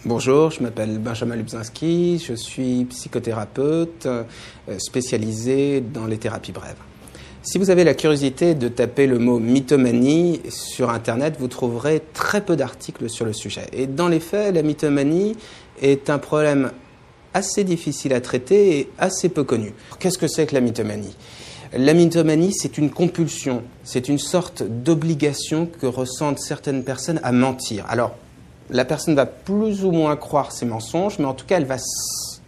Bonjour, je m'appelle Benjamin Lubzinski, je suis psychothérapeute spécialisé dans les thérapies brèves. Si vous avez la curiosité de taper le mot mythomanie sur Internet, vous trouverez très peu d'articles sur le sujet. Et dans les faits, la mythomanie est un problème assez difficile à traiter et assez peu connu. Qu'est-ce que c'est que la mythomanie ? La mythomanie, c'est une compulsion, c'est une sorte d'obligation que ressentent certaines personnes à mentir. Alors, la personne va plus ou moins croire ses mensonges, mais en tout cas, elle va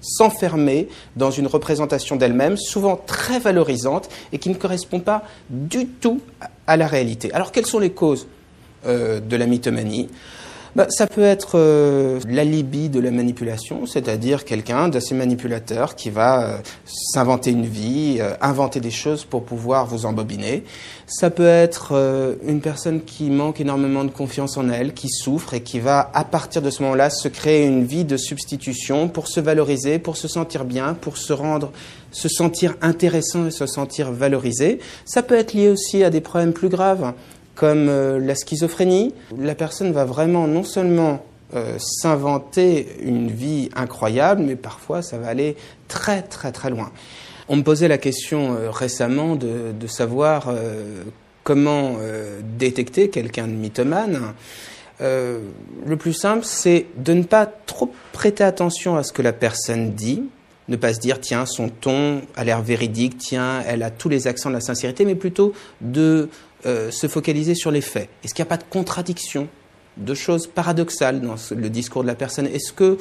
s'enfermer dans une représentation d'elle-même, souvent très valorisante et qui ne correspond pas du tout à la réalité. Alors, quelles sont les causes de la mythomanie ? Ça peut être l'alibi de la manipulation, c'est-à-dire quelqu'un d'assez manipulateur qui va s'inventer une vie, inventer des choses pour pouvoir vous embobiner. Ça peut être une personne qui manque énormément de confiance en elle, qui souffre et qui va, à partir de ce moment-là, se créer une vie de substitution pour se valoriser, pour se sentir bien, pour se sentir intéressant et se sentir valorisé. Ça peut être lié aussi à des problèmes plus graves, comme la schizophrénie. La personne va vraiment non seulement s'inventer une vie incroyable, mais parfois ça va aller très très très loin. On me posait la question récemment de savoir comment détecter quelqu'un de mythomane. Le plus simple, c'est de ne pas trop prêter attention à ce que la personne dit, ne pas se dire, tiens, son ton a l'air véridique, tiens, elle a tous les accents de la sincérité, mais plutôt de se focaliser sur les faits. Est-ce qu'il n'y a pas de contradiction, de choses paradoxales dans le discours de la personne? Est-ce que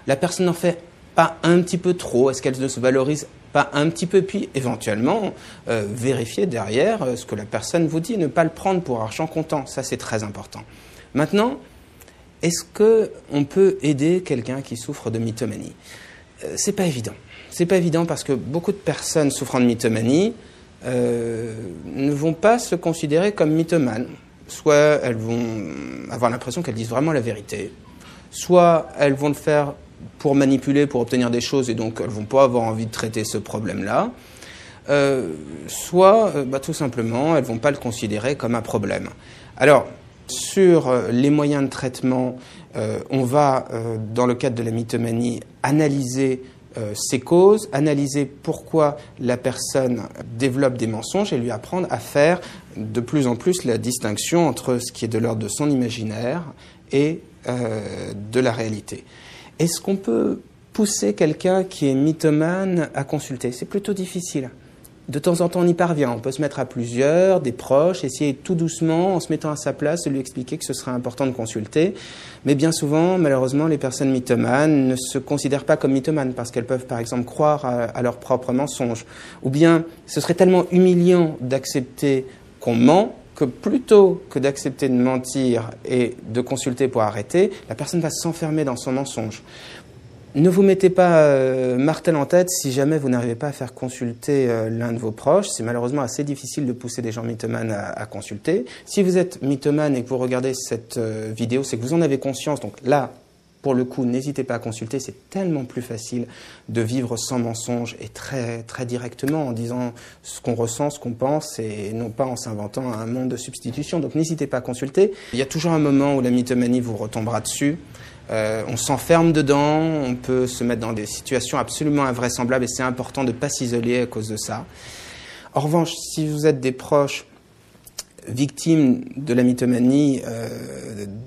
la personne n'en fait pas un petit peu trop? Est-ce qu'elle ne se valorise pas un petit peu? Puis, éventuellement, vérifier derrière ce que la personne vous dit, ne pas le prendre pour argent comptant. Ça, c'est très important. Maintenant, est-ce qu'on peut aider quelqu'un qui souffre de mythomanie? C'est pas évident. C'est pas évident parce que beaucoup de personnes souffrant de mythomanie ne vont pas se considérer comme mythomanes. Soit elles vont avoir l'impression qu'elles disent vraiment la vérité, soit elles vont le faire pour manipuler, pour obtenir des choses, et donc elles ne vont pas avoir envie de traiter ce problème-là, soit tout simplement elles ne vont pas le considérer comme un problème. Alors, sur les moyens de traitement, on va, dans le cadre de la mythomanie, analyser ses causes, analyser pourquoi la personne développe des mensonges et lui apprendre à faire de plus en plus la distinction entre ce qui est de l'ordre de son imaginaire et de la réalité. Est-ce qu'on peut pousser quelqu'un qui est mythomane à consulter? C'est plutôt difficile. De temps en temps, on y parvient. On peut se mettre à plusieurs, des proches, essayer tout doucement, en se mettant à sa place, de lui expliquer que ce serait important de consulter. Mais bien souvent, malheureusement, les personnes mythomanes ne se considèrent pas comme mythomanes parce qu'elles peuvent, par exemple, croire à leurs propres mensonges. Ou bien, ce serait tellement humiliant d'accepter qu'on ment que plutôt que d'accepter de mentir et de consulter pour arrêter, la personne va s'enfermer dans son mensonge. Ne vous mettez pas martel en tête si jamais vous n'arrivez pas à faire consulter l'un de vos proches. C'est malheureusement assez difficile de pousser des gens mythomanes à consulter. Si vous êtes mythomane et que vous regardez cette vidéo, c'est que vous en avez conscience. Donc là, pour le coup, n'hésitez pas à consulter. C'est tellement plus facile de vivre sans mensonge et très, très directement en disant ce qu'on ressent, ce qu'on pense et non pas en s'inventant un monde de substitution. Donc n'hésitez pas à consulter. Il y a toujours un moment où la mythomanie vous retombera dessus. On s'enferme dedans, on peut se mettre dans des situations absolument invraisemblables et c'est important de ne pas s'isoler à cause de ça. En revanche, si vous êtes des proches victimes de la mythomanie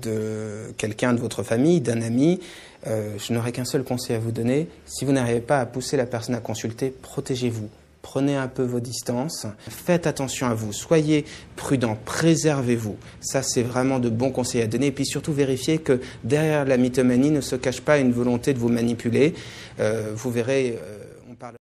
de quelqu'un de votre famille, d'un ami, je n'aurai qu'un seul conseil à vous donner. Si vous n'arrivez pas à pousser la personne à consulter, protégez-vous. Prenez un peu vos distances, faites attention à vous, soyez prudents, préservez-vous. Ça, c'est vraiment de bons conseils à donner. Et puis surtout, vérifiez que derrière la mythomanie ne se cache pas une volonté de vous manipuler. Vous verrez, on parle...